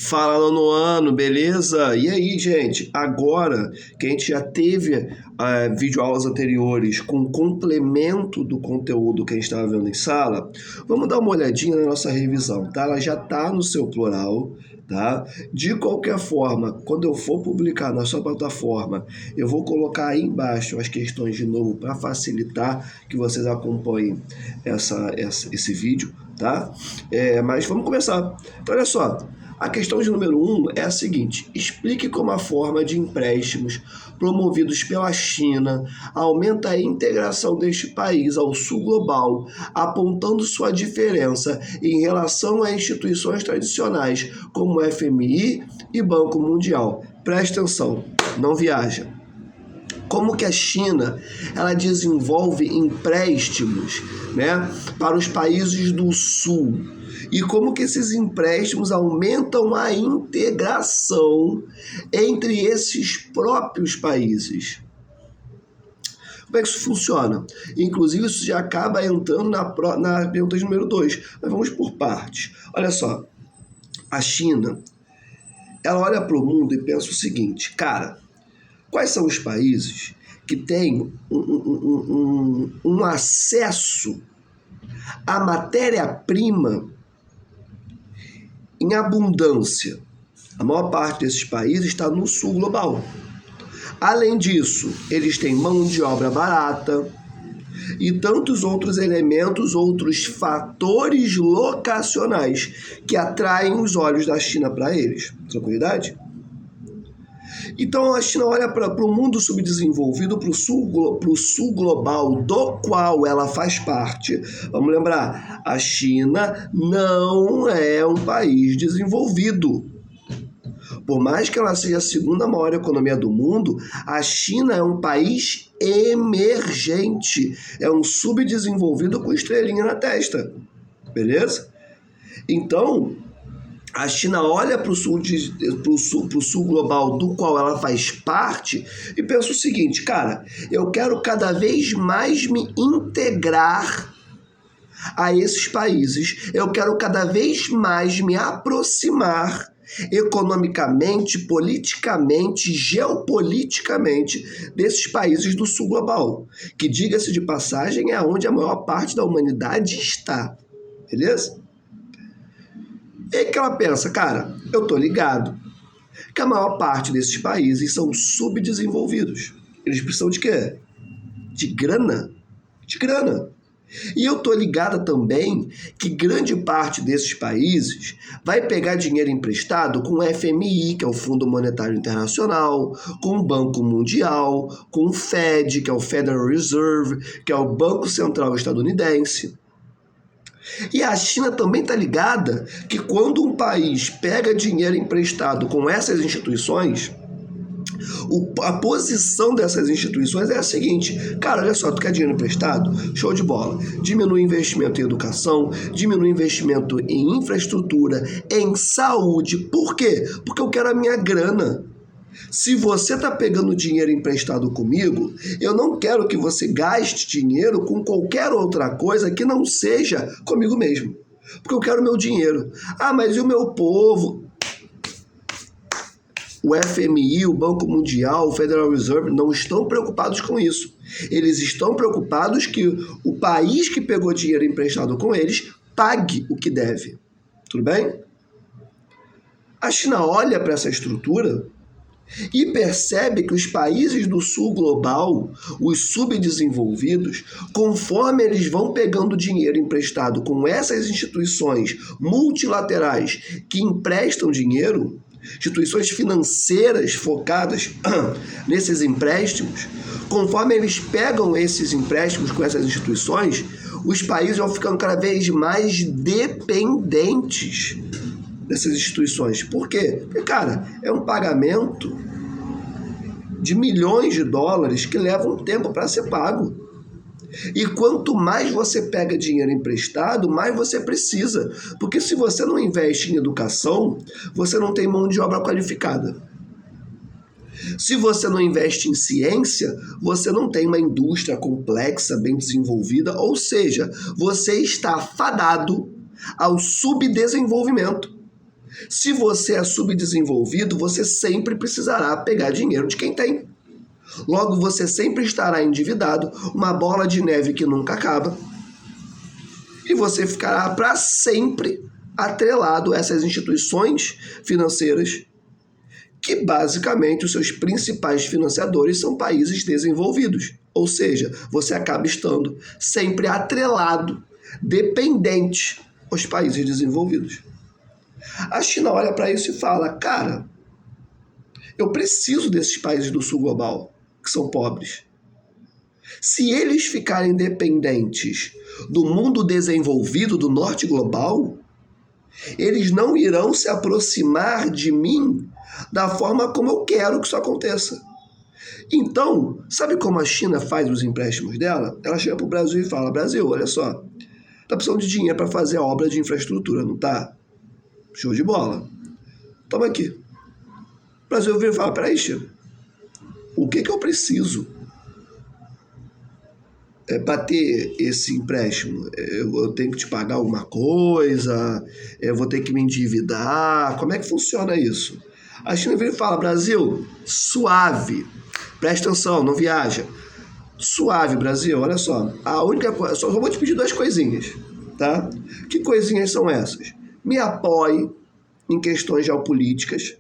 Fala, nono ano, beleza? E aí, gente? Agora que a gente já teve videoaulas anteriores com complemento do conteúdo que a gente estava vendo em sala, vamos dar uma olhadinha na nossa revisão, tá? Ela já está no seu plural, tá? De qualquer forma, quando eu for publicar na sua plataforma, eu vou colocar aí embaixo as questões de novo para facilitar que vocês acompanhem esse vídeo, tá? Mas vamos começar. Então, olha só. A questão de número 1 é a seguinte: explique como a forma de empréstimos promovidos pela China aumenta a integração deste país ao sul global, apontando sua diferença em relação a instituições tradicionais como o FMI e Banco Mundial. Preste atenção, não viaja. Como que a China ela desenvolve empréstimos, né, para os países do sul? E como que esses empréstimos aumentam a integração entre esses próprios países? Como é que isso funciona? Inclusive, isso já acaba entrando na pergunta de número 2. Mas vamos por partes. Olha só, a China, ela olha para o mundo e pensa o seguinte: cara, quais são os países que têm um acesso à matéria-prima em abundância? A maior parte desses países está no sul global. Além disso, eles têm mão de obra barata e tantos outros elementos, outros fatores locacionais que atraem os olhos da China para eles. Tranquilidade? Então a China olha para o mundo subdesenvolvido, para o sul global, do qual ela faz parte. Vamos lembrar, a China não é um país desenvolvido. Por mais que ela seja a segunda maior economia do mundo, a China é um país emergente. É um subdesenvolvido com estrelinha na testa. Beleza? Então, a China olha para o sul global do qual ela faz parte e pensa o seguinte: cara, eu quero cada vez mais me integrar a esses países, eu quero cada vez mais me aproximar economicamente, politicamente, geopoliticamente desses países do sul global, que, diga-se de passagem, é onde a maior parte da humanidade está. Beleza? E aí que ela pensa: cara, eu tô ligado que a maior parte desses países são subdesenvolvidos. Eles precisam de quê? De grana. De grana. E eu tô ligada também que grande parte desses países vai pegar dinheiro emprestado com o FMI, que é o Fundo Monetário Internacional, com o Banco Mundial, com o Fed, que é o Federal Reserve, que é o Banco Central Estadunidense. E a China também está ligada que quando um país pega dinheiro emprestado com essas instituições, a posição dessas instituições é a seguinte: cara, olha só, tu quer dinheiro emprestado? Show de bola. Diminui o investimento em educação, diminui o investimento em infraestrutura, em saúde. Por quê? Porque eu quero a minha grana. Se você está pegando dinheiro emprestado comigo, eu não quero que você gaste dinheiro com qualquer outra coisa que não seja comigo mesmo. Porque eu quero meu dinheiro. Ah, mas e o meu povo? O FMI, o Banco Mundial, o Federal Reserve não estão preocupados com isso. Eles estão preocupados que o país que pegou dinheiro emprestado com eles pague o que deve. Tudo bem? A China olha para essa estrutura e percebe que os países do sul global, os subdesenvolvidos, conforme eles vão pegando dinheiro emprestado com essas instituições multilaterais que emprestam dinheiro, instituições financeiras focadas nesses empréstimos, conforme eles pegam esses empréstimos com essas instituições, os países vão ficando cada vez mais dependentes dessas instituições. Por quê? Porque, cara, é um pagamento de milhões de dólares que leva um tempo para ser pago. E quanto mais você pega dinheiro emprestado, mais você precisa. Porque se você não investe em educação, você não tem mão de obra qualificada. Se você não investe em ciência, você não tem uma indústria complexa, bem desenvolvida, ou seja, você está fadado ao subdesenvolvimento. Se você é subdesenvolvido, você sempre precisará pegar dinheiro de quem tem. Logo, você sempre estará endividado, uma bola de neve que nunca acaba, e você ficará para sempre atrelado a essas instituições financeiras, que basicamente os seus principais financiadores são países desenvolvidos. Ou seja, você acaba estando sempre atrelado, dependente aos países desenvolvidos. A China olha para isso e fala, cara, eu preciso desses países do sul global, que são pobres. Se eles ficarem dependentes do mundo desenvolvido, do norte global, eles não irão se aproximar de mim da forma como eu quero que isso aconteça. Então, sabe como a China faz os empréstimos dela? Ela chega para o Brasil e fala, Brasil, olha só, tá precisando de dinheiro para fazer a obra de infraestrutura, não tá? Show de bola. Toma aqui. O Brasil vira e fala, peraí, China, o que eu preciso para ter esse empréstimo? Eu tenho que te pagar alguma coisa? Eu vou ter que me endividar? Como é que funciona isso? A China vira e fala, Brasil, suave, presta atenção, não viaja. Suave, Brasil, olha só, a única coisa, só vou te pedir 2 coisinhas, tá? Que coisinhas são essas? Me apoie em questões geopolíticas.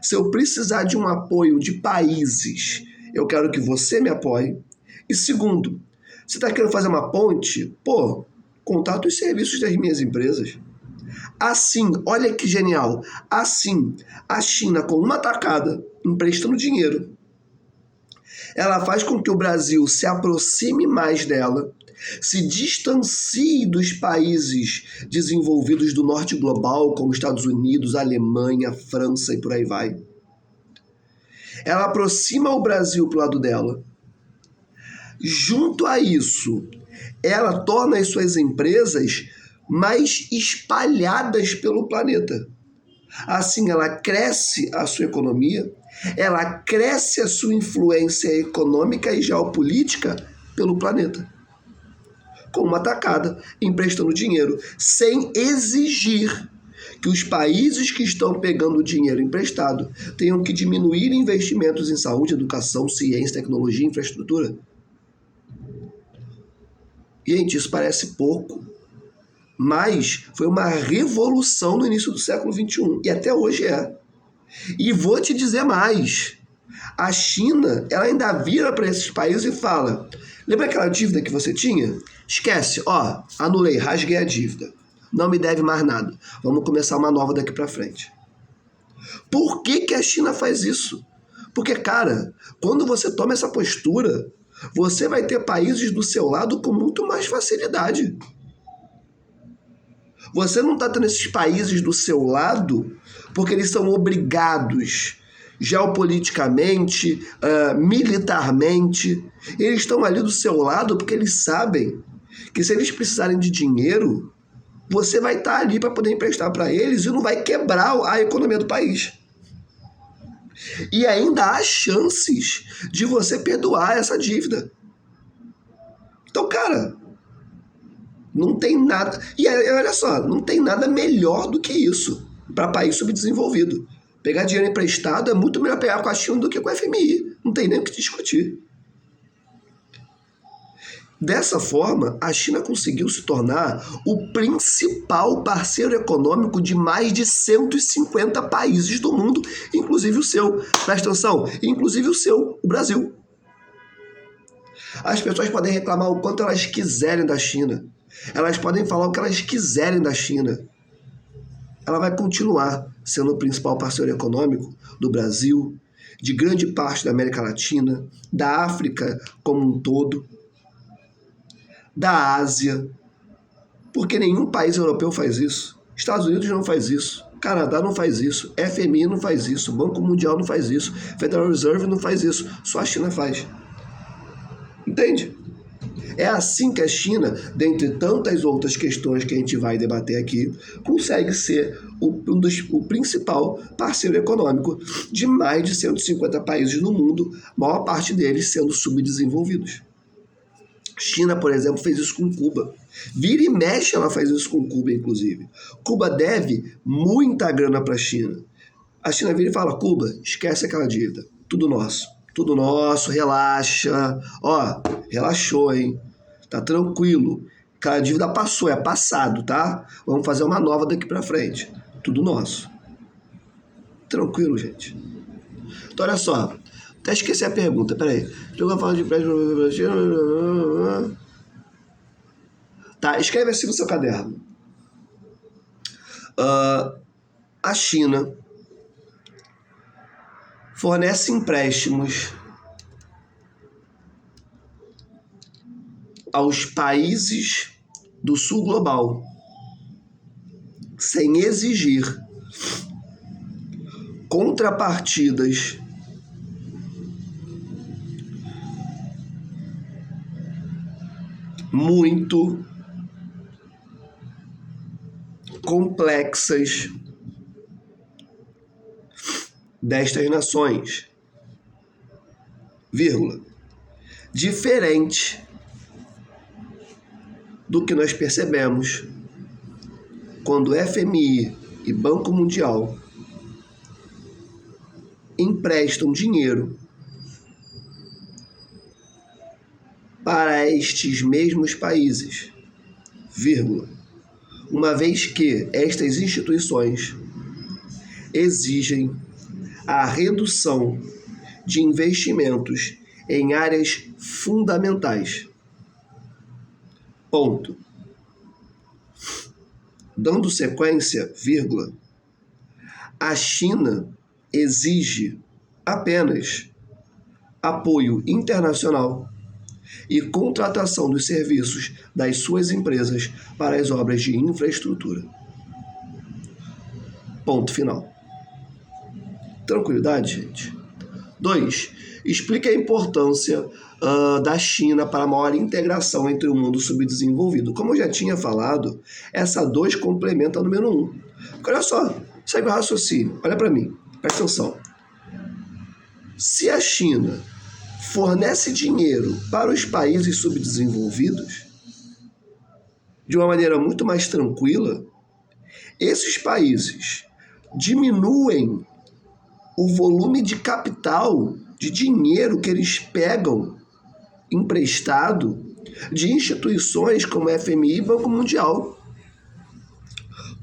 Se eu precisar de um apoio de países, eu quero que você me apoie. E segundo, você está querendo fazer uma ponte? Pô, contato os serviços das minhas empresas. Assim, olha que genial, assim, a China com uma tacada, emprestando dinheiro, ela faz com que o Brasil se aproxime mais dela, se distancie dos países desenvolvidos do norte global, como Estados Unidos, Alemanha, França e por aí vai. Ela aproxima o Brasil para o lado dela. Junto a isso, ela torna as suas empresas mais espalhadas pelo planeta. Assim, ela cresce a sua economia, ela cresce a sua influência econômica e geopolítica pelo planeta. Com uma tacada, emprestando dinheiro, sem exigir que os países que estão pegando dinheiro emprestado tenham que diminuir investimentos em saúde, educação, ciência, tecnologia e infraestrutura. Gente, isso parece pouco, mas foi uma revolução no início do século XXI, e até hoje é. E vou te dizer mais, a China, ela ainda vira para esses países e fala, lembra aquela dívida que você tinha? Esquece, ó, anulei, rasguei a dívida, não me deve mais nada, vamos começar uma nova daqui para frente. Por que a China faz isso? Porque, cara, quando você toma essa postura, você vai ter países do seu lado com muito mais facilidade. Você não está tendo esses países do seu lado porque eles são obrigados geopoliticamente, militarmente. Eles estão ali do seu lado porque eles sabem que se eles precisarem de dinheiro, você vai estar ali para poder emprestar para eles e não vai quebrar a economia do país. E ainda há chances de você perdoar essa dívida. Então, cara, não tem nada... E olha só, não tem nada melhor do que isso para país subdesenvolvido. Pegar dinheiro emprestado é muito melhor pegar com a China do que com a FMI. Não tem nem o que discutir. Dessa forma, a China conseguiu se tornar o principal parceiro econômico de mais de 150 países do mundo, inclusive o seu. Presta atenção, inclusive o seu, o Brasil. As pessoas podem reclamar o quanto elas quiserem da China. Elas podem falar o que elas quiserem da China. Ela vai continuar sendo o principal parceiro econômico do Brasil, de grande parte da América Latina, da África como um todo, da Ásia, porque nenhum país europeu faz isso. Estados Unidos não faz isso, Canadá não faz isso, FMI não faz isso, Banco Mundial não faz isso, Federal Reserve não faz isso, só a China faz. Entende? É assim que a China, dentre tantas outras questões que a gente vai debater aqui, consegue ser o principal parceiro econômico de mais de 150 países no mundo, a maior parte deles sendo subdesenvolvidos. China, por exemplo, fez isso com Cuba. Vira e mexe, ela faz isso com Cuba, inclusive. Cuba deve muita grana para a China. A China vira e fala, Cuba, esquece aquela dívida. Tudo nosso. Tudo nosso, relaxa. Ó, relaxou, hein? Tá tranquilo. Aquela dívida passou, é passado, tá? Vamos fazer uma nova daqui para frente. Tudo nosso. Tranquilo, gente. Então, olha só. Até esqueci a pergunta, peraí. Eu falo de prédio. Tá, escreve assim no seu caderno. A China fornece empréstimos aos países do sul global sem exigir contrapartidas muito complexas destas nações, vírgula, diferente do que nós percebemos quando o FMI e Banco Mundial emprestam dinheiro para estes mesmos países, vírgula, uma vez que estas instituições exigem a redução de investimentos em áreas fundamentais. Ponto. Dando sequência, vírgula, a China exige apenas apoio internacional e contratação dos serviços das suas empresas para as obras de infraestrutura. Ponto final. Tranquilidade, gente? 2. Explique a importância da China para a maior integração entre o mundo subdesenvolvido. Como eu já tinha falado, essa 2 complementa a número 1. Olha só, segue o raciocínio. Olha para mim, presta atenção. Se a China fornece dinheiro para os países subdesenvolvidos de uma maneira muito mais tranquila, esses países diminuem o volume de capital, de dinheiro que eles pegam emprestado de instituições como FMI e Banco Mundial.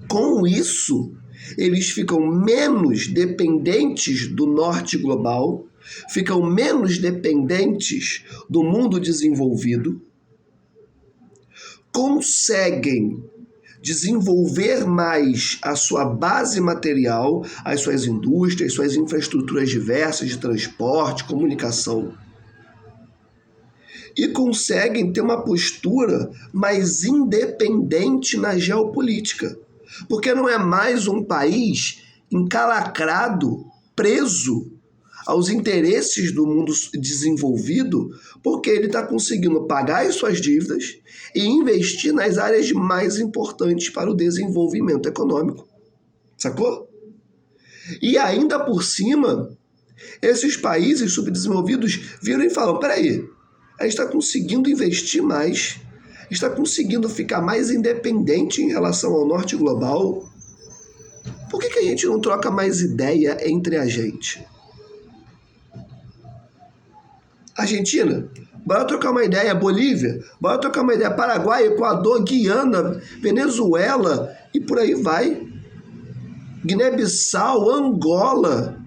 Com isso, eles ficam menos dependentes do norte global, ficam menos dependentes do mundo desenvolvido, conseguem desenvolver mais a sua base material, as suas indústrias, suas infraestruturas diversas de transporte, comunicação, e conseguem ter uma postura mais independente na geopolítica, porque não é mais um país encalacrado, preso aos interesses do mundo desenvolvido, porque ele está conseguindo pagar as suas dívidas e investir nas áreas mais importantes para o desenvolvimento econômico. Sacou? E ainda por cima, esses países subdesenvolvidos viram e falam, peraí, a gente está conseguindo investir mais, está conseguindo ficar mais independente em relação ao norte global, por que a gente não troca mais ideia entre a gente? Argentina, bora trocar uma ideia. Bolívia, bora trocar uma ideia. Paraguai, Equador, Guiana, Venezuela e por aí vai. Guiné-Bissau, Angola,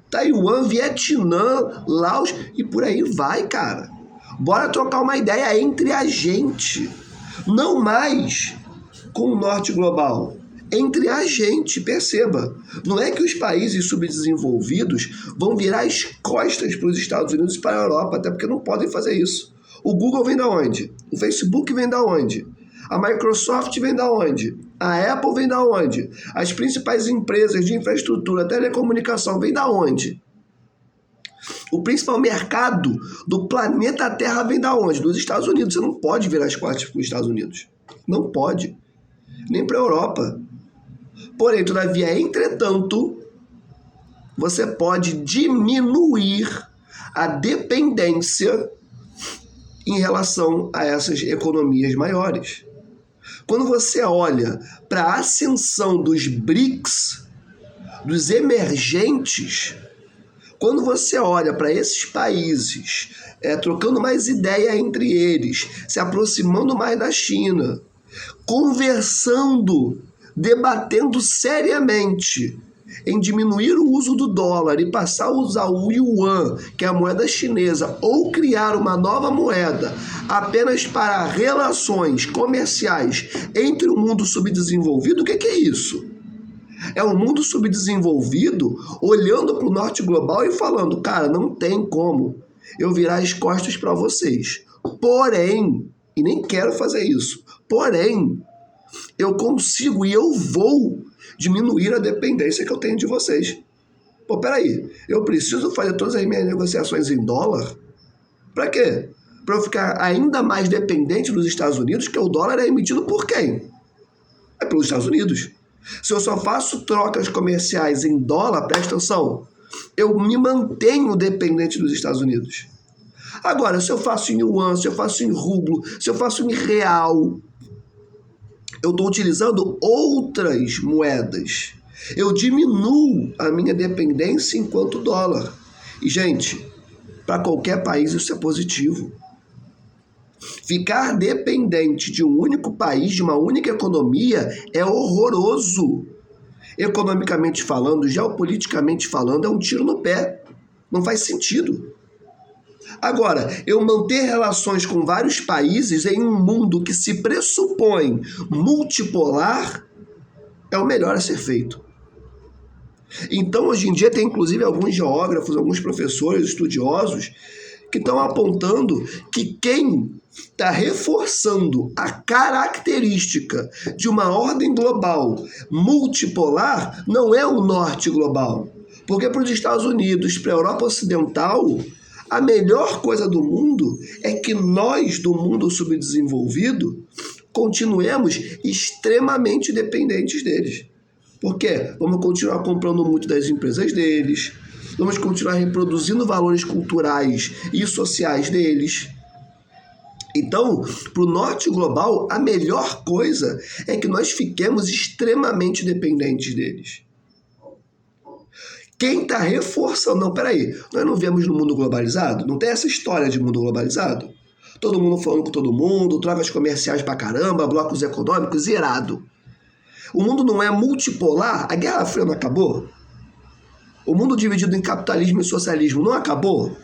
Taiwan, Vietnã, Laos e por aí vai, cara. Bora trocar uma ideia entre a gente. Não mais com o norte global. Entre a gente, perceba. Não é que os países subdesenvolvidos vão virar as costas para os Estados Unidos e para a Europa, até porque não podem fazer isso. O Google vem da onde? O Facebook vem da onde? A Microsoft vem da onde? A Apple vem da onde? As principais empresas de infraestrutura, telecomunicação, vem da onde? O principal mercado do planeta Terra vem da onde? Dos Estados Unidos. Você não pode virar as costas para os Estados Unidos. Não pode. Nem para a Europa. Porém, todavia, entretanto, você pode diminuir a dependência em relação a essas economias maiores. Quando você olha para a ascensão dos BRICS, dos emergentes, quando você olha para esses países trocando mais ideia entre eles, se aproximando mais da China, conversando, debatendo seriamente em diminuir o uso do dólar e passar a usar o yuan, que é a moeda chinesa, ou criar uma nova moeda apenas para relações comerciais entre o mundo subdesenvolvido, o que é isso? É o mundo subdesenvolvido olhando para o norte global e falando, cara, não tem como eu virar as costas para vocês. Porém, e nem quero fazer isso, porém, eu consigo e eu vou diminuir a dependência que eu tenho de vocês. Pô, peraí, eu preciso fazer todas as minhas negociações em dólar? Para quê? Para eu ficar ainda mais dependente dos Estados Unidos, que o dólar é emitido por quem? É pelos Estados Unidos. Se eu só faço trocas comerciais em dólar, presta atenção, eu me mantenho dependente dos Estados Unidos. Agora, se eu faço em yuan, se eu faço em rublo, se eu faço em real, eu estou utilizando outras moedas. Eu diminuo a minha dependência enquanto dólar. E, gente, para qualquer país isso é positivo. Ficar dependente de um único país, de uma única economia, é horroroso. Economicamente falando, geopoliticamente falando, é um tiro no pé. Não faz sentido. Agora, eu manter relações com vários países em um mundo que se pressupõe multipolar é o melhor a ser feito. Então, hoje em dia, tem inclusive alguns geógrafos, alguns professores, estudiosos, que estão apontando que quem está reforçando a característica de uma ordem global multipolar não é o norte global. Porque para os Estados Unidos, para a Europa Ocidental, a melhor coisa do mundo é que nós, do mundo subdesenvolvido, continuemos extremamente dependentes deles. Por quê? Vamos continuar comprando muito das empresas deles, vamos continuar reproduzindo valores culturais e sociais deles. Então, para o norte global, a melhor coisa é que nós fiquemos extremamente dependentes deles. Quem está reforçando... Não, peraí, nós não vivemos no mundo globalizado? Não tem essa história de mundo globalizado? Todo mundo falando com todo mundo, trocas comerciais pra caramba, blocos econômicos, irado. O mundo não é multipolar? A Guerra Fria não acabou? O mundo dividido em capitalismo e socialismo não acabou?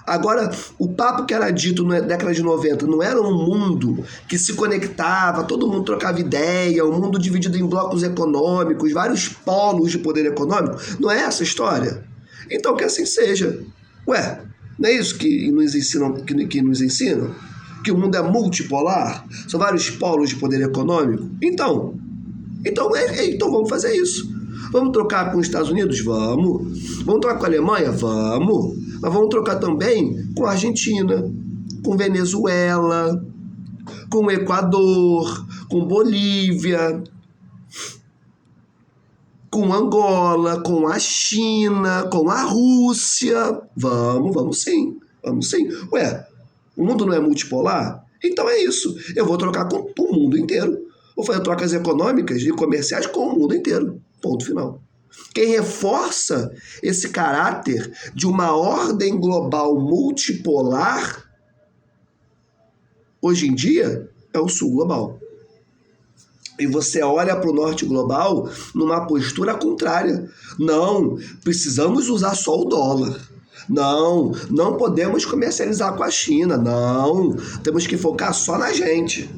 Agora, o papo que era dito na década de 90 não era um mundo que se conectava, todo mundo trocava ideia, um mundo dividido em blocos econômicos, vários polos de poder econômico? Não é essa a história? Então, que assim seja. Ué, não é isso que nos ensinam? Que o mundo é multipolar? São vários polos de poder econômico? Então vamos fazer isso. Vamos trocar com os Estados Unidos? Vamos. Vamos trocar com a Alemanha? Vamos. Mas vamos trocar também com a Argentina, com Venezuela, com o Equador, com Bolívia, com Angola, com a China, com a Rússia. Vamos sim. Ué, o mundo não é multipolar? Então é isso. Eu vou trocar com o mundo inteiro. Vou fazer trocas econômicas e comerciais com o mundo inteiro. Ponto final. Quem reforça esse caráter de uma ordem global multipolar, hoje em dia, é o sul global. E você olha para o norte global numa postura contrária. Não, precisamos usar só o dólar. Não podemos comercializar com a China. Não, temos que focar só na gente.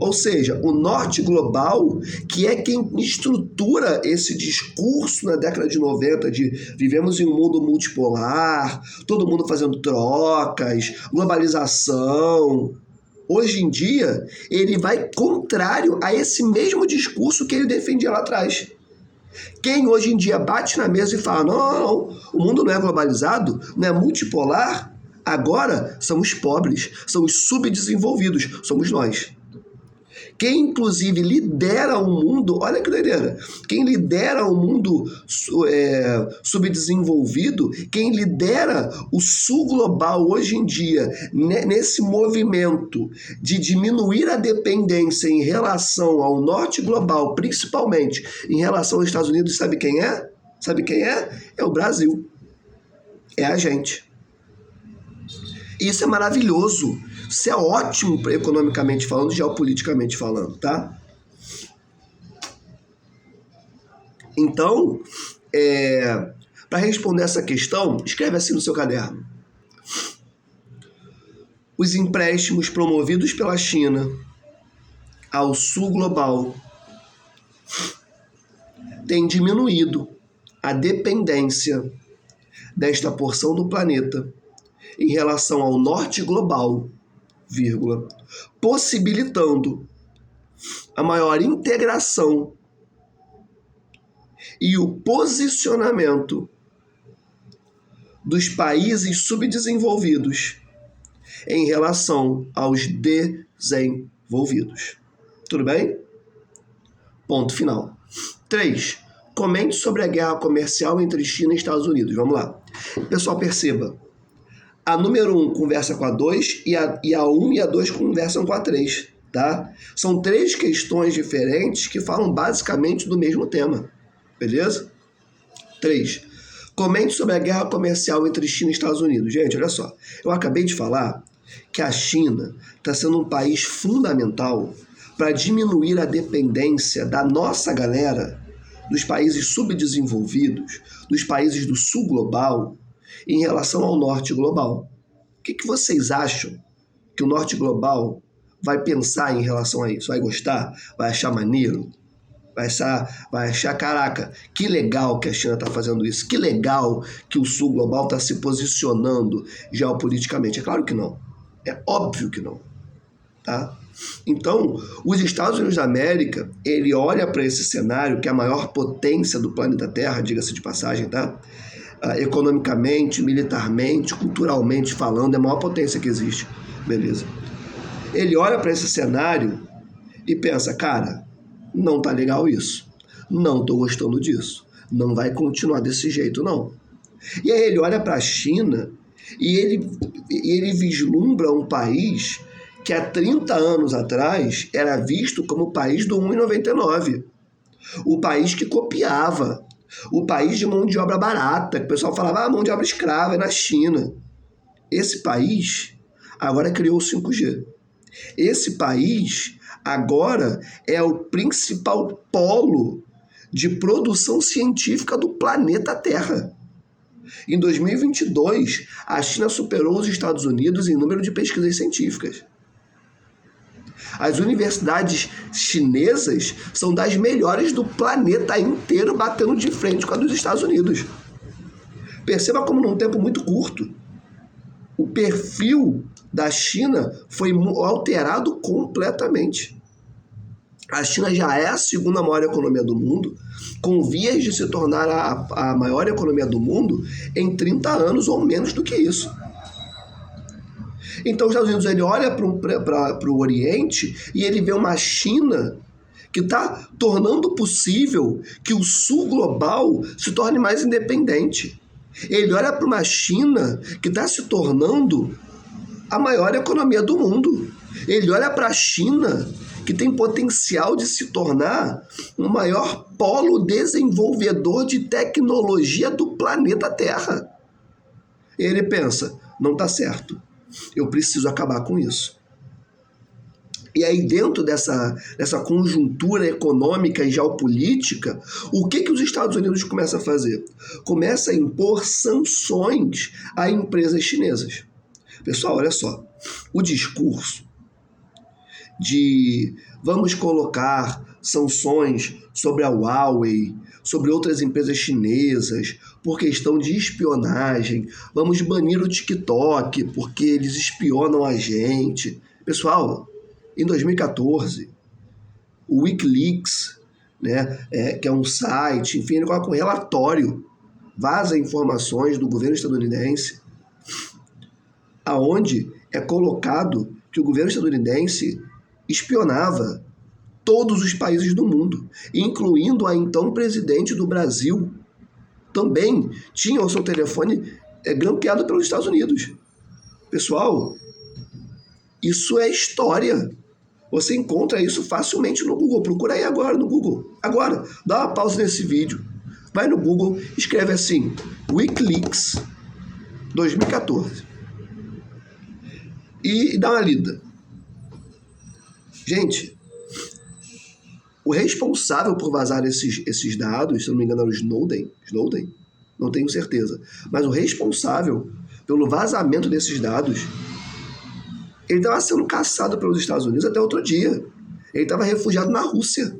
Ou seja, o norte global, que é quem estrutura esse discurso na década de 90 de vivemos em um mundo multipolar, todo mundo fazendo trocas, globalização. Hoje em dia, ele vai contrário a esse mesmo discurso que ele defendia lá atrás. Quem hoje em dia bate na mesa e fala, não, o mundo não é globalizado, não é multipolar, agora são os pobres, são os subdesenvolvidos, somos nós. Quem, inclusive, lidera o mundo, olha que doideira, quem lidera o mundo subdesenvolvido, quem lidera o sul global hoje em dia, nesse movimento de diminuir a dependência em relação ao norte global, principalmente em relação aos Estados Unidos, sabe quem é? Sabe quem é? É o Brasil. É a gente. Isso é maravilhoso. Isso é ótimo economicamente falando, geopoliticamente falando, tá? Então, para responder essa questão, escreve assim no seu caderno. Os empréstimos promovidos pela China ao sul global têm diminuído a dependência desta porção do planeta em relação ao norte global, possibilitando a maior integração e o posicionamento dos países subdesenvolvidos em relação aos desenvolvidos. Tudo bem? Ponto final. 3. Comente sobre a guerra comercial entre China e Estados Unidos. Vamos lá. Pessoal, perceba. A número 1 conversa com a 2 e a 1 e a 2 conversam com a 3, tá? São 3 questões diferentes que falam basicamente do mesmo tema, beleza? 3. Comente sobre a guerra comercial entre China e Estados Unidos. Gente, olha só. Eu acabei de falar que a China está sendo um país fundamental para diminuir a dependência da nossa galera, dos países subdesenvolvidos, dos países do sul global, em relação ao norte global. O que vocês acham que o norte global vai pensar em relação a isso? Vai gostar? Vai achar maneiro? Vai achar, caraca, que legal que a China está fazendo isso, que legal que o sul global está se posicionando geopoliticamente. É claro que não. É óbvio que não. Tá? Então, os Estados Unidos da América, ele olha para esse cenário, que é a maior potência do planeta Terra, diga-se de passagem, tá? Economicamente, militarmente, culturalmente falando, é a maior potência que existe. Beleza. Ele olha para esse cenário e pensa, cara, não tá legal isso. Não tô gostando disso. Não vai continuar desse jeito, não. E aí ele olha para a China e ele vislumbra um país que há 30 anos atrás era visto como o país do 1,99. O país que copiava. O país de mão de obra barata, que o pessoal falava, mão de obra escrava, é na China. Esse país agora criou o 5G. Esse país agora é o principal polo de produção científica do planeta Terra. Em 2022, a China superou os Estados Unidos em número de pesquisas científicas. As universidades chinesas são das melhores do planeta inteiro, batendo de frente com a dos Estados Unidos. Perceba como num tempo muito curto, o perfil da China foi alterado completamente. A China já é a segunda maior economia do mundo, com vias de se tornar a maior economia do mundo em 30 anos ou menos do que isso. Então os Estados Unidos ele olha para o Oriente e ele vê uma China que está tornando possível que o sul global se torne mais independente. Ele olha para uma China que está se tornando a maior economia do mundo. Ele olha para a China que tem potencial de se tornar o maior polo desenvolvedor de tecnologia do planeta Terra. E ele pensa, não está certo. Eu preciso acabar com isso. E aí, dentro dessa conjuntura econômica e geopolítica, o que os Estados Unidos começam a fazer? Começa a impor sanções a empresas chinesas. Pessoal, olha só. O discurso de vamos colocar sanções sobre a Huawei, sobre outras empresas chinesas, por questão de espionagem, vamos banir o TikTok porque eles espionam a gente. Pessoal, em 2014, o Wikileaks, né, que é um site, enfim, ele coloca um relatório, vaza informações do governo estadunidense, aonde é colocado que o governo estadunidense espionava Todos os países do mundo, incluindo a então presidente do Brasil, também tinha o seu telefone grampeado pelos Estados Unidos. Pessoal, isso é história. Você encontra isso facilmente no Google. Procura aí agora no Google. Agora, dá uma pausa nesse vídeo. Vai no Google, escreve assim, WikiLeaks 2014. E dá uma lida. Gente, o responsável por vazar esses dados, se eu não me engano era o Snowden? Não tenho certeza. Mas o responsável pelo vazamento desses dados, ele estava sendo caçado pelos Estados Unidos até outro dia. Ele estava refugiado na Rússia.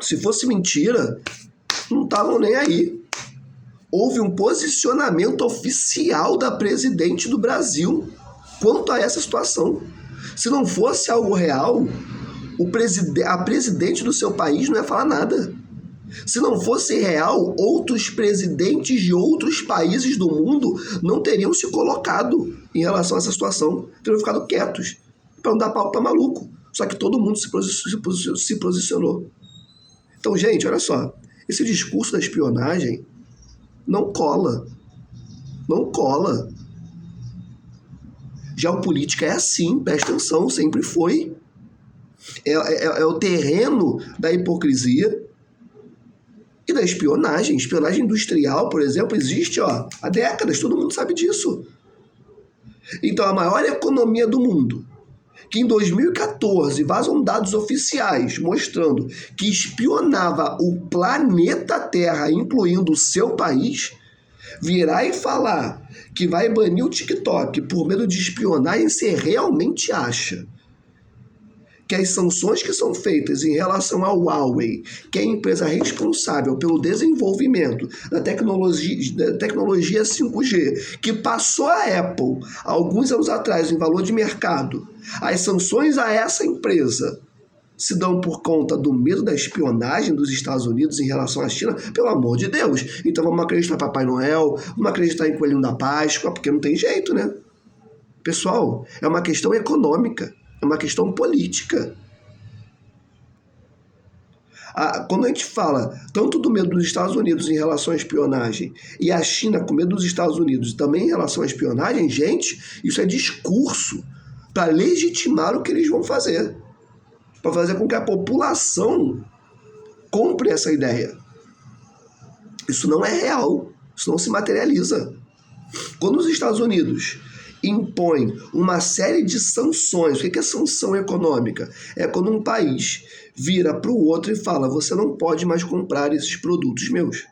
Se fosse mentira, não estavam nem aí. Houve um posicionamento oficial da presidente do Brasil quanto a essa situação. Se não fosse algo real, a presidente do seu país não ia falar nada. Se não fosse real, outros presidentes de outros países do mundo não teriam se colocado em relação a essa situação. Teriam ficado quietos, para não dar palco para maluco. Só que todo mundo se posicionou. Então, gente, olha só. Esse discurso da espionagem não cola. Não cola. Geopolítica é assim, presta atenção, sempre foi. É o terreno da hipocrisia e da espionagem. Espionagem industrial, por exemplo, existe há décadas, todo mundo sabe disso. Então, a maior economia do mundo, que em 2014 vazam dados oficiais mostrando que espionava o planeta Terra, incluindo o seu país, virar e falar que vai banir o TikTok por medo de espionagem, você realmente acha que as sanções que são feitas em relação ao Huawei, que é a empresa responsável pelo desenvolvimento da tecnologia 5G, que passou a Apple alguns anos atrás em valor de mercado, as sanções a essa empresa se dão por conta do medo da espionagem dos Estados Unidos em relação à China? Pelo amor de Deus. Então vamos acreditar em Papai Noel, vamos acreditar em Coelhinho da Páscoa, porque não tem jeito, né? Pessoal, é uma questão econômica. É uma questão política. Quando a gente fala tanto do medo dos Estados Unidos em relação à espionagem e a China com medo dos Estados Unidos também em relação à espionagem, gente, isso é discurso para legitimar o que eles vão fazer. Para fazer com que a população compre essa ideia. Isso não é real. Isso não se materializa. Quando os Estados Unidos impõe uma série de sanções. O que é sanção econômica? É quando um país vira para o outro e fala: você não pode mais comprar esses produtos meus.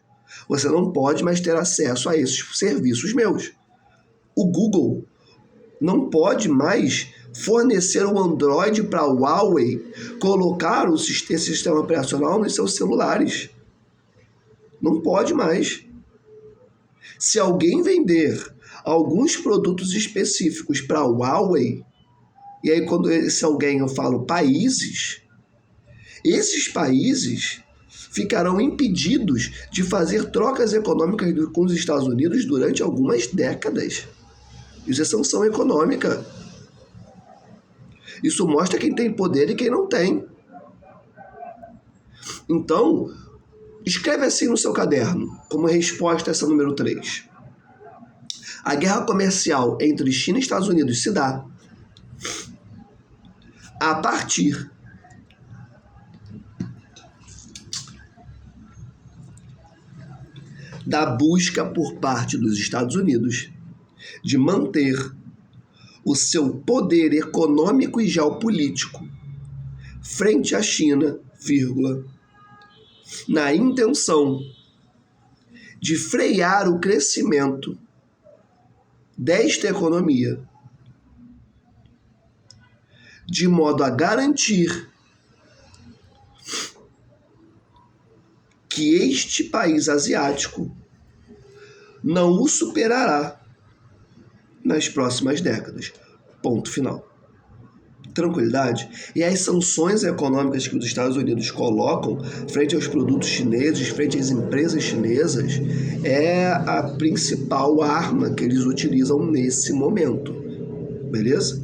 Você não pode mais ter acesso a esses serviços meus. O Google não pode mais fornecer o Android para a Huawei colocar esse sistema operacional nos seus celulares. Não pode mais. Se alguém vender alguns produtos específicos para a Huawei, e aí quando esse alguém eu falo países, esses países ficarão impedidos de fazer trocas econômicas com os Estados Unidos durante algumas décadas. Isso é sanção econômica. Isso mostra quem tem poder e quem não tem. Então, escreve assim no seu caderno, como resposta a essa número 3. A guerra comercial entre China e Estados Unidos se dá a partir da busca por parte dos Estados Unidos de manter o seu poder econômico e geopolítico frente à China, na intenção de frear o crescimento desta economia, de modo a garantir que este país asiático não o superará nas próximas décadas. Ponto final. Tranquilidade? E as sanções econômicas que os Estados Unidos colocam frente aos produtos chineses, frente às empresas chinesas, é a principal arma que eles utilizam nesse momento. Beleza?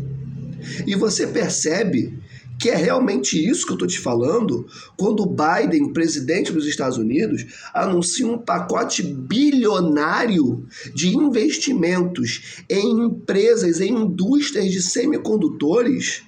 E você percebe que é realmente isso que eu estou te falando, quando o Biden, presidente dos Estados Unidos, anuncia um pacote bilionário de investimentos em empresas, em indústrias de semicondutores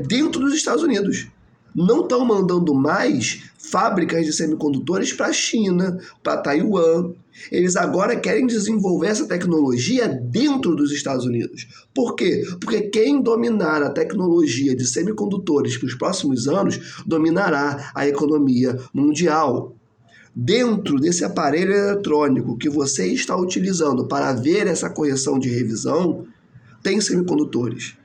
dentro dos Estados Unidos. Não estão mandando mais fábricas de semicondutores para a China, para Taiwan. Eles agora querem desenvolver essa tecnologia dentro dos Estados Unidos. Por quê? Porque quem dominar a tecnologia de semicondutores para os próximos anos dominará a economia mundial. Dentro desse aparelho eletrônico que você está utilizando para ver essa correção de revisão, tem semicondutores.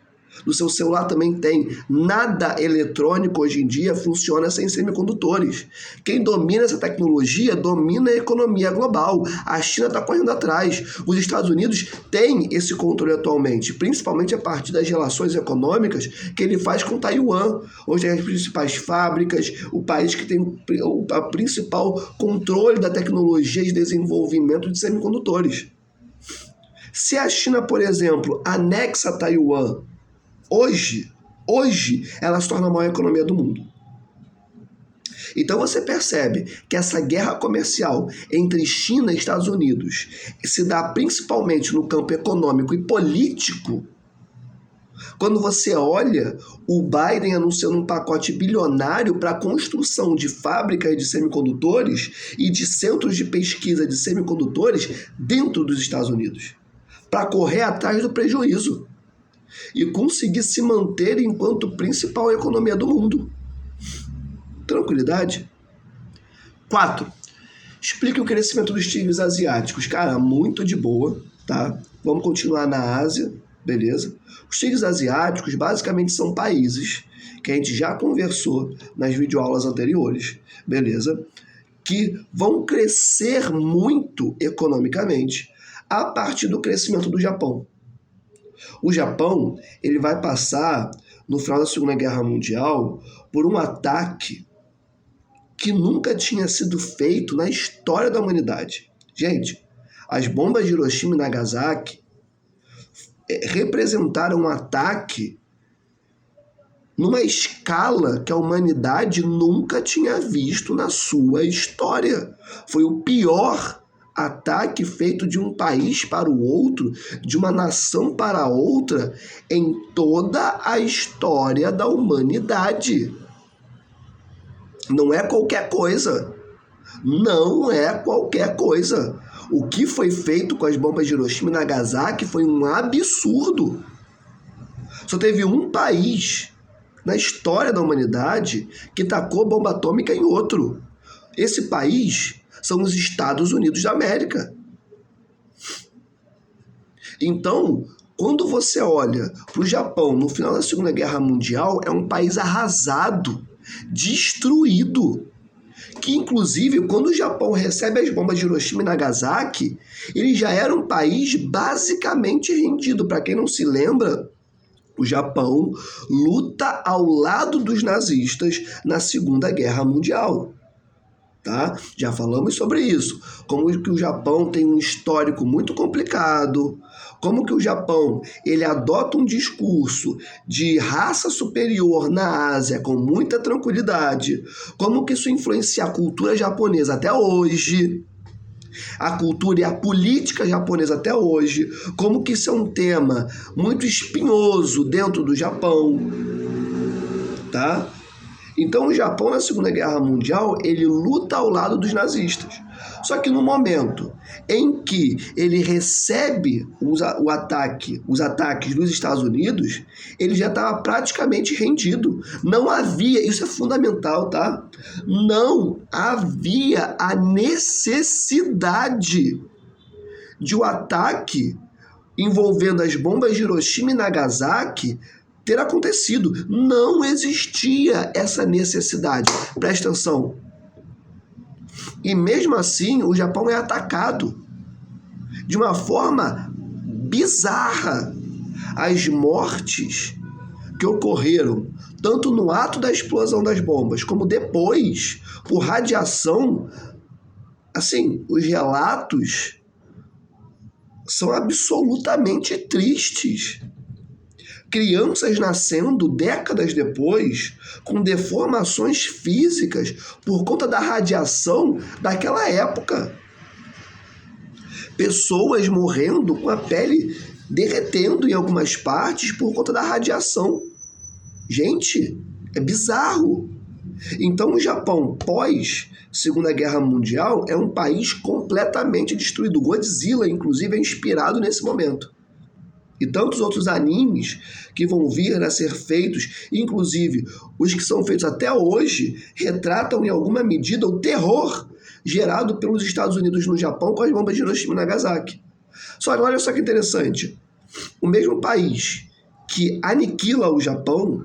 No seu celular também tem. Nada eletrônico hoje em dia funciona sem semicondutores. Quem domina essa tecnologia domina a economia global. A China está correndo atrás. Os Estados Unidos têm esse controle atualmente, principalmente a partir das relações econômicas que ele faz com Taiwan, onde tem as principais fábricas, o país que tem o principal controle da tecnologia de desenvolvimento de semicondutores. Se a China, por exemplo, anexa Taiwan, Hoje, ela se torna a maior economia do mundo. Então você percebe que essa guerra comercial entre China e Estados Unidos se dá principalmente no campo econômico e político. Quando você olha o Biden anunciando um pacote bilionário para a construção de fábricas de semicondutores e de centros de pesquisa de semicondutores dentro dos Estados Unidos, para correr atrás do prejuízo e conseguir se manter enquanto principal economia do mundo. Tranquilidade? 4. Explique o crescimento dos tigres asiáticos. Cara, muito de boa, tá? Vamos continuar na Ásia, beleza? Os tigres asiáticos basicamente são países que a gente já conversou nas videoaulas anteriores, beleza? Que vão crescer muito economicamente a partir do crescimento do Japão. O Japão, ele vai passar, no final da Segunda Guerra Mundial, por um ataque que nunca tinha sido feito na história da humanidade. Gente, as bombas de Hiroshima e Nagasaki representaram um ataque numa escala que a humanidade nunca tinha visto na sua história. Foi o pior ataque feito de um país para o outro, de uma nação para outra, em toda a história da humanidade. Não é qualquer coisa. Não é qualquer coisa. O que foi feito com as bombas de Hiroshima e Nagasaki foi um absurdo. Só teve um país na história da humanidade que tacou bomba atômica em outro. Esse país são os Estados Unidos da América. Então, quando você olha para o Japão no final da Segunda Guerra Mundial, é um país arrasado, destruído. Que, inclusive, quando o Japão recebe as bombas de Hiroshima e Nagasaki, ele já era um país basicamente rendido. Para quem não se lembra, o Japão luta ao lado dos nazistas na Segunda Guerra Mundial. Tá? Já falamos sobre isso, como que o Japão tem um histórico muito complicado, como que o Japão ele adota um discurso de raça superior na Ásia com muita tranquilidade, como que isso influencia a cultura japonesa até hoje, a cultura e a política japonesa até hoje, como que isso é um tema muito espinhoso dentro do Japão, tá? Então o Japão na Segunda Guerra Mundial ele luta ao lado dos nazistas. Só que no momento em que ele recebe os ataques dos Estados Unidos, ele já estava praticamente rendido. Não havia, isso é fundamental, tá? Não havia a necessidade de um ataque envolvendo as bombas de Hiroshima e Nagasaki ter acontecido. Não existia essa necessidade. Presta atenção. E mesmo assim, o Japão é atacado de uma forma bizarra. As mortes que ocorreram, tanto no ato da explosão das bombas, como depois, por radiação, assim, os relatos são absolutamente tristes. crianças nascendo décadas depois com deformações físicas por conta da radiação daquela época. Pessoas morrendo com a pele derretendo em algumas partes por conta da radiação. Gente, é bizarro. Então o Japão, pós Segunda Guerra Mundial, é um país completamente destruído. Godzilla, inclusive, é inspirado nesse momento. E tantos outros animes que vão vir a ser feitos, inclusive os que são feitos até hoje, retratam em alguma medida o terror gerado pelos Estados Unidos no Japão com as bombas de Hiroshima e Nagasaki. Só que olha só que interessante. O mesmo país que aniquila o Japão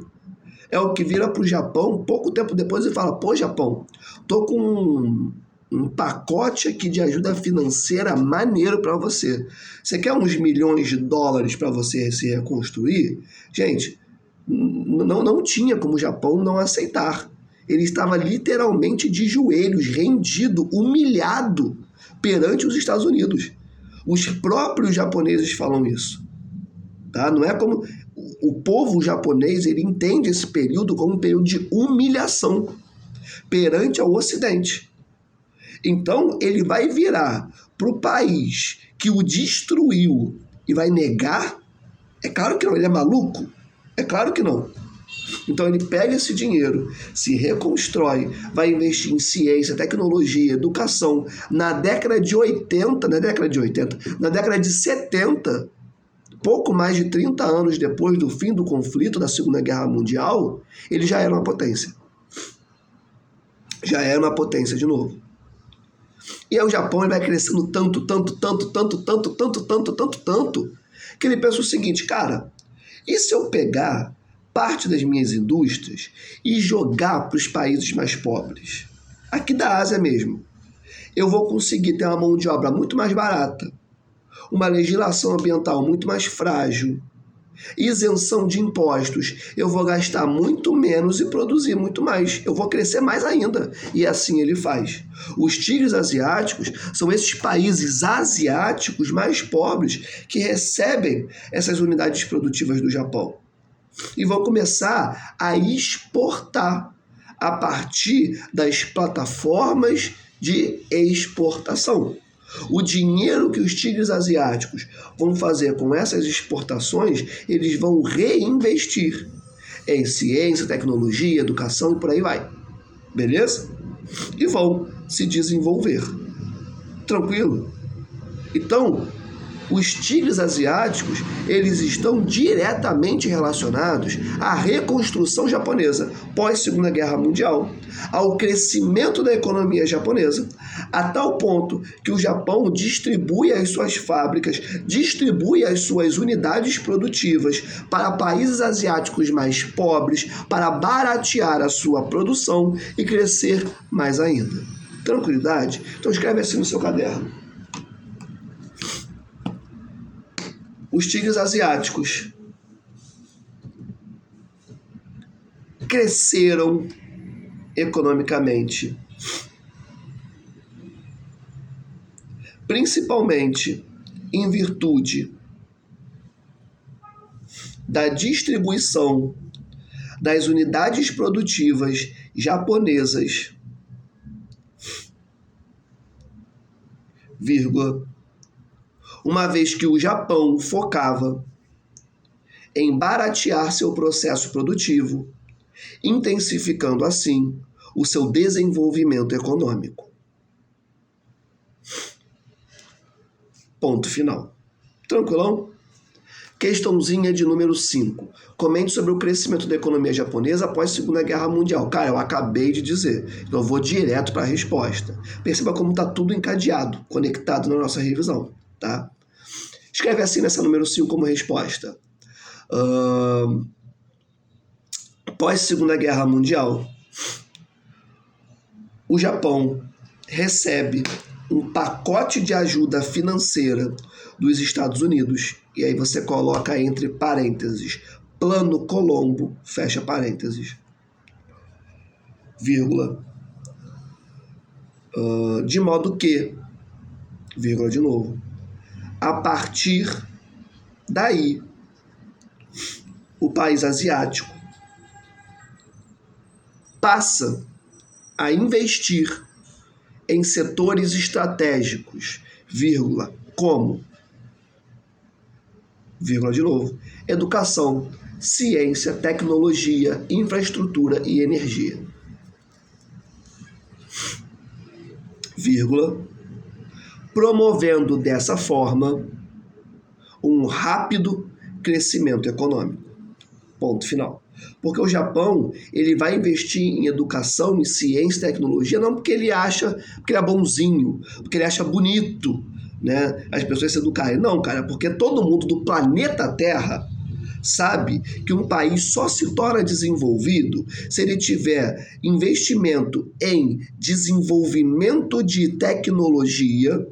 é o que vira para o Japão pouco tempo depois e fala: pô, Japão, tô com um pacote aqui de ajuda financeira maneiro para você. Você quer uns milhões de dólares para você se reconstruir? Gente, não tinha como o Japão não aceitar. Ele estava literalmente de joelhos, rendido, humilhado perante os Estados Unidos. Os próprios japoneses falam isso. Tá? Não é como... O povo japonês, ele entende esse período como um período de humilhação perante ao Ocidente. Então, ele vai virar para o país que o destruiu e vai negar? É claro que não. Ele é maluco? É claro que não. Então, ele pega esse dinheiro, se reconstrói, vai investir em ciência, tecnologia, educação. Na década de 70, pouco mais de 30 anos depois do fim do conflito da Segunda Guerra Mundial, ele já era uma potência. Já era uma potência de novo. E aí o Japão ele vai crescendo tanto, que ele pensa o seguinte: cara, e se eu pegar parte das minhas indústrias e jogar para os países mais pobres? Aqui da Ásia mesmo. Eu vou conseguir ter uma mão de obra muito mais barata, uma legislação ambiental muito mais frágil, isenção de impostos, eu vou gastar muito menos e produzir muito mais. Eu vou crescer mais ainda. E assim ele faz. Os tigres asiáticos são esses países asiáticos mais pobres que recebem essas unidades produtivas do Japão e vão começar a exportar a partir das plataformas de exportação. O dinheiro que os tigres asiáticos vão fazer com essas exportações, eles vão reinvestir em ciência, tecnologia, educação e por aí vai. Beleza? E vão se desenvolver. Tranquilo? Então, os tigres asiáticos, eles estão diretamente relacionados à reconstrução japonesa pós-Segunda Guerra Mundial, ao crescimento da economia japonesa, a tal ponto que o Japão distribui as suas fábricas, distribui as suas unidades produtivas para países asiáticos mais pobres, para baratear a sua produção e crescer mais ainda. Tranquilidade? Então escreve assim no seu caderno. Os tigres asiáticos cresceram economicamente, principalmente em virtude da distribuição das unidades produtivas japonesas, uma vez que o Japão focava em baratear seu processo produtivo, intensificando assim o seu desenvolvimento econômico. Ponto final. Tranquilão? Questãozinha de número 5. Comente sobre o crescimento da economia japonesa após a Segunda Guerra Mundial. Cara, eu acabei de dizer. Então eu vou direto para a resposta. Perceba como está tudo encadeado, conectado na nossa revisão. Tá? Escreve assim nessa número 5 como resposta. Após a Segunda Guerra Mundial, o Japão recebe um pacote de ajuda financeira dos Estados Unidos, e aí você coloca entre parênteses, Plano Colombo, fecha parênteses, vírgula, de modo que, vírgula de novo, a partir daí, o país asiático passa a investir em setores estratégicos, vírgula, como, vírgula de novo, educação, ciência, tecnologia, infraestrutura e energia, vírgula, promovendo dessa forma um rápido crescimento econômico. Ponto final. Porque o Japão, ele vai investir em educação, em ciência e tecnologia, não porque ele é bonzinho, porque ele acha bonito, né, as pessoas se educarem. Não, cara, porque todo mundo do planeta Terra sabe que um país só se torna desenvolvido se ele tiver investimento em desenvolvimento de tecnologia.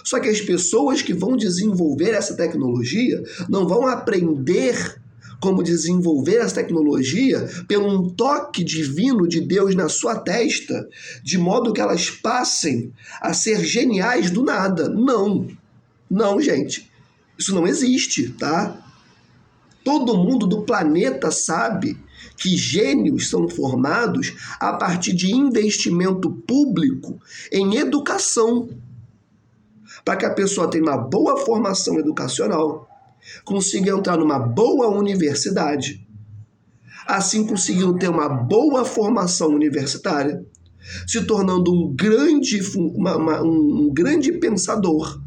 Só que as pessoas que vão desenvolver essa tecnologia não vão aprender como desenvolver essa tecnologia pelo um toque divino de Deus na sua testa, de modo que elas passem a ser geniais do nada. Não. Não, gente. Isso não existe, tá? Todo mundo do planeta sabe que gênios são formados a partir de investimento público em educação, para que a pessoa tenha uma boa formação educacional, consiga entrar numa boa universidade, assim conseguindo ter uma boa formação universitária, se tornando um grande pensador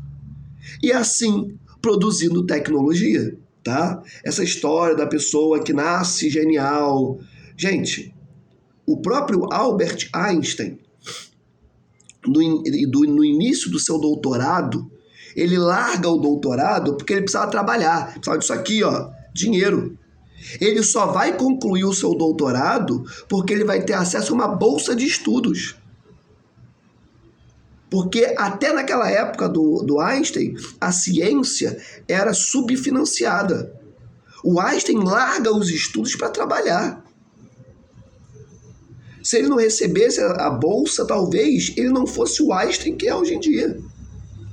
e assim produzindo tecnologia, tá? Essa história da pessoa que nasce genial. Gente, o próprio Albert Einstein, no início do seu doutorado, ele larga o doutorado porque ele precisava trabalhar, precisava disso aqui, ó, dinheiro. Ele só vai concluir o seu doutorado porque ele vai ter acesso a uma bolsa de estudos. Porque até naquela época do Einstein, a ciência era subfinanciada. O Einstein larga os estudos para trabalhar. Se ele não recebesse a bolsa, talvez ele não fosse o Einstein que é hoje em dia.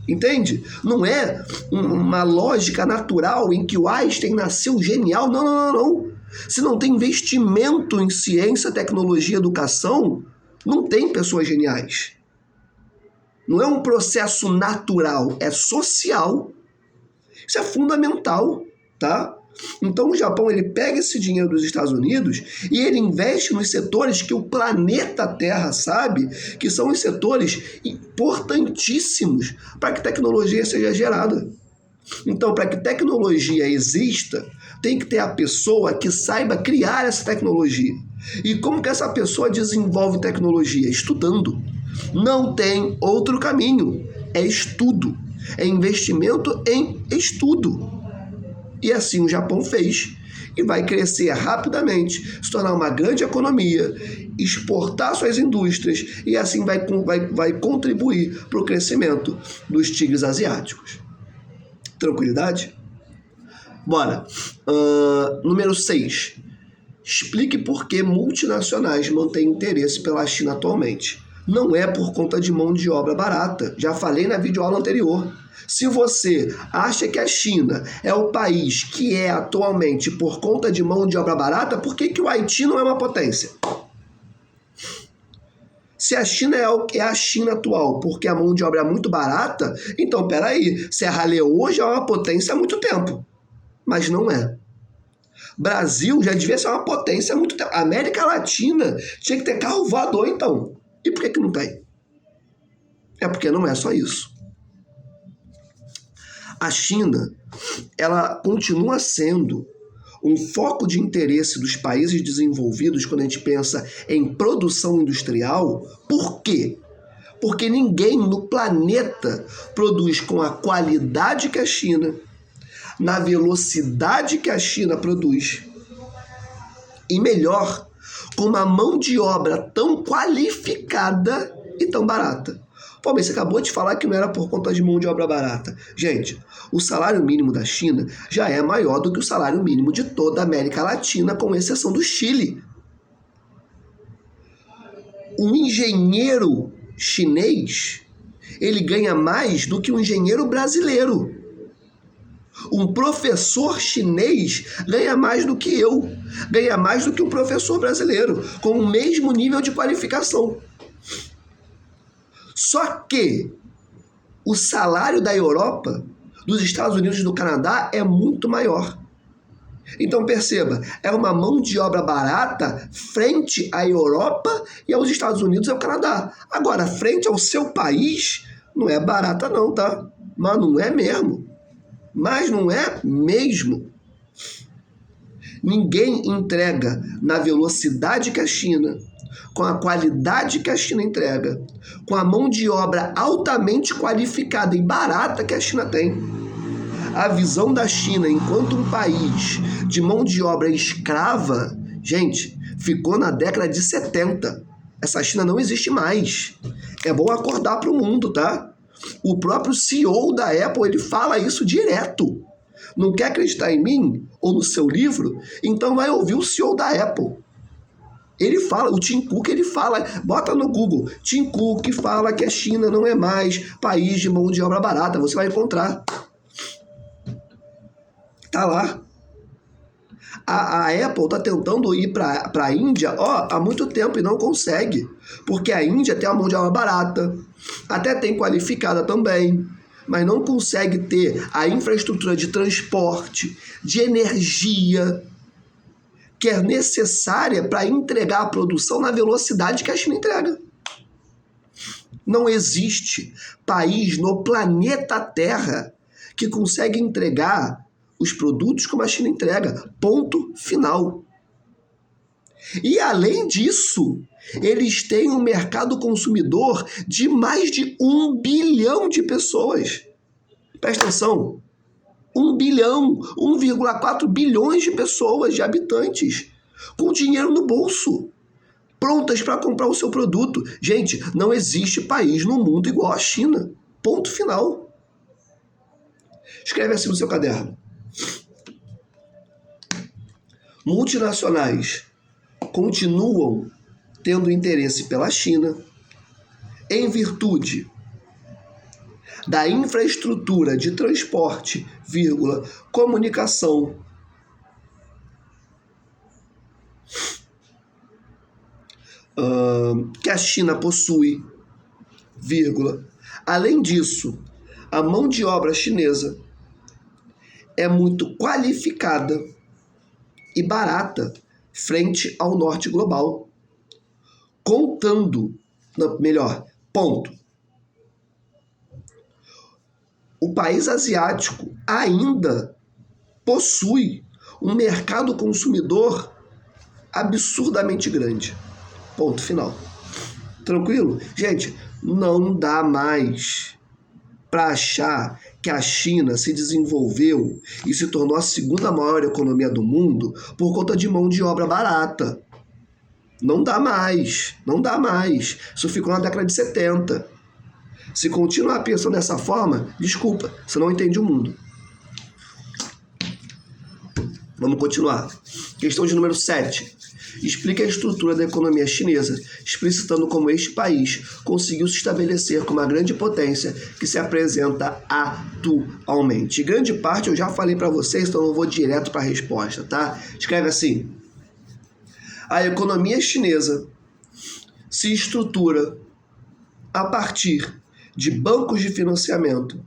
Entende? Não é uma lógica natural em que o Einstein nasceu genial. Não, não, não, não. Se não tem investimento em ciência, tecnologia, educação, não tem pessoas geniais. Não é um processo natural, é social. Isso é fundamental, tá? Então o Japão, ele pega esse dinheiro dos Estados Unidos e ele investe nos setores que o planeta Terra sabe que são os setores importantíssimos para que tecnologia seja gerada. Então, para que tecnologia exista, tem que ter a pessoa que saiba criar essa tecnologia. E como que essa pessoa desenvolve tecnologia? Estudando. Não tem outro caminho. É estudo. É investimento em estudo. E assim o Japão fez. E vai crescer rapidamente, se tornar uma grande economia, exportar suas indústrias e assim vai contribuir para o crescimento dos tigres asiáticos. Tranquilidade? Bora. Número 6. Explique por que multinacionais mantêm interesse pela China atualmente. Não é por conta de mão de obra barata. Já falei na videoaula anterior. Se você acha que a China é o país que é atualmente por conta de mão de obra barata, por que o Haiti não é uma potência? Se a China é a China atual porque a mão de obra é muito barata, então peraí, Serra Leoa já é uma potência há muito tempo. Mas não é. Brasil já devia ser uma potência há muito tempo. América Latina tinha que ter carro voador, então. E por que não tem? É porque não é só isso. A China, ela continua sendo um foco de interesse dos países desenvolvidos quando a gente pensa em produção industrial. Por quê? Porque ninguém no planeta produz com a qualidade que a China, na velocidade que a China produz, e melhor, com uma mão de obra tão qualificada e tão barata. Pô, mas você acabou de falar que não era por conta de mão de obra barata. Gente, o salário mínimo da China já é maior do que o salário mínimo de toda a América Latina, com exceção do Chile. Um engenheiro chinês, ele ganha mais do que um engenheiro brasileiro. Um professor chinês ganha mais do que eu, ganha mais do que um professor brasileiro, com o mesmo nível de qualificação. Só que o salário da Europa, dos Estados Unidos e do Canadá é muito maior. Então perceba, é uma mão de obra barata frente à Europa e aos Estados Unidos e ao Canadá. Agora, frente ao seu país, não é barata não, tá? Mas não é mesmo. Mas não é mesmo. Ninguém entrega na velocidade que a China, com a qualidade que a China entrega, com a mão de obra altamente qualificada e barata que a China tem. A visão da China enquanto um país de mão de obra escrava, gente, ficou na década de 70. Essa China não existe mais. É bom acordar para o mundo, tá? O próprio CEO da Apple, ele fala isso direto. Não quer acreditar em mim ou no seu livro? Então vai ouvir o CEO da Apple. Ele fala, o Tim Cook, ele fala, bota no Google, Tim Cook fala que a China não é mais país de mão de obra barata, você vai encontrar. Tá lá. A Apple tá tentando ir para a Índia há muito tempo e não consegue, porque a Índia tem uma mão de obra barata, até tem qualificada também, mas não consegue ter a infraestrutura de transporte, de energia, que é necessária para entregar a produção na velocidade que a China entrega. Não existe país no planeta Terra que consegue entregar os produtos como a China entrega. Ponto final. E além disso, eles têm um mercado consumidor de mais de 1 bilhão de pessoas. Presta atenção. 1 bilhão, 1,4 bilhões de pessoas, de habitantes, com dinheiro no bolso, prontas para comprar o seu produto. Gente, não existe país no mundo igual à China. Ponto final. Escreve assim no seu caderno. Multinacionais continuam tendo interesse pela China em virtude da infraestrutura de transporte, comunicação, que a China possui, Além disso, a mão de obra chinesa é muito qualificada e barata frente ao norte global. Ponto. O país asiático ainda possui um mercado consumidor absurdamente grande. Ponto final. Tranquilo? Gente, não dá mais para achar que a China se desenvolveu e se tornou a segunda maior economia do mundo por conta de mão de obra barata. Não dá mais. Isso ficou na década de 70. Se continuar pensando dessa forma, desculpa, você não entende o mundo. Vamos continuar. Questão de número 7. Explique a estrutura da economia chinesa, explicitando como este país conseguiu se estabelecer como uma grande potência que se apresenta atualmente. Grande parte eu já falei para vocês, então eu vou direto para a resposta, tá? Escreve assim. A economia chinesa se estrutura a partir de bancos de financiamento,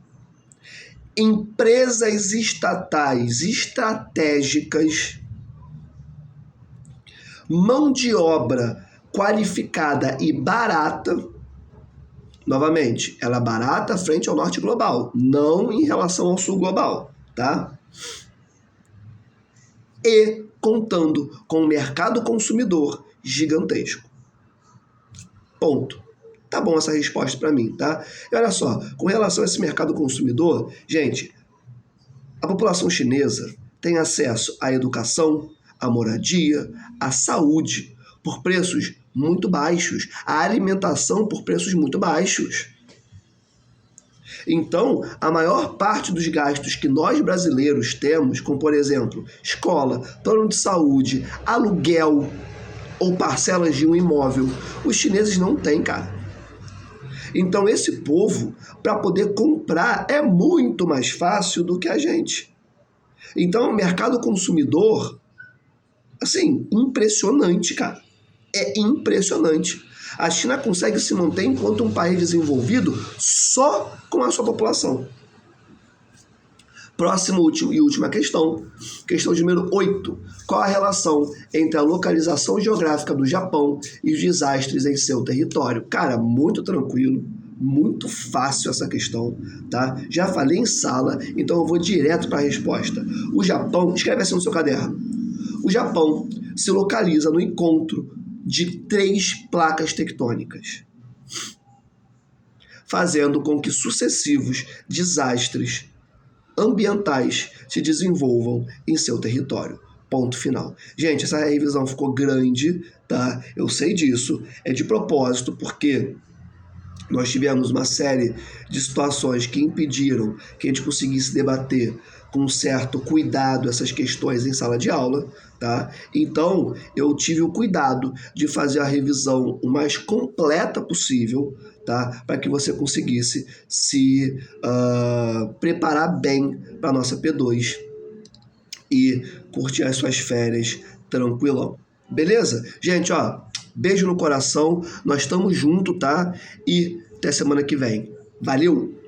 empresas estatais estratégicas, mão de obra qualificada e barata. Novamente, ela é barata frente ao norte global, não em relação ao sul global, tá? E contando com um mercado consumidor gigantesco. Ponto. Tá bom essa resposta para mim, tá? E olha só, com relação a esse mercado consumidor, gente, a população chinesa tem acesso à educação, à moradia, à saúde, por preços muito baixos, à alimentação por preços muito baixos. Então, a maior parte dos gastos que nós brasileiros temos, como por exemplo, escola, plano de saúde, aluguel ou parcelas de um imóvel, os chineses não têm, cara. Então, esse povo, para poder comprar, é muito mais fácil do que a gente. Então, o mercado consumidor, assim, impressionante, cara. É impressionante. A China consegue se manter enquanto um país desenvolvido só com a sua população. Próxima e última questão. Questão número 8. Qual a relação entre a localização geográfica do Japão e os desastres em seu território? Cara, muito tranquilo, muito fácil essa questão, tá? Já falei em sala, então eu vou direto para a resposta. O Japão, escreve assim no seu caderno. O Japão se localiza no encontro de 3 placas tectônicas, fazendo com que sucessivos desastres ambientais se desenvolvam em seu território. Ponto final. Gente, essa revisão ficou grande, tá? Eu sei disso. É de propósito, porque nós tivemos uma série de situações que impediram que a gente conseguisse debater com um certo cuidado essas questões em sala de aula, tá? Então, eu tive o cuidado de fazer a revisão o mais completa possível, tá? Para que você conseguisse se preparar bem para a nossa P2 e curtir as suas férias tranquilão. Beleza? Gente, ó, beijo no coração, nós estamos juntos, tá? E até semana que vem. Valeu!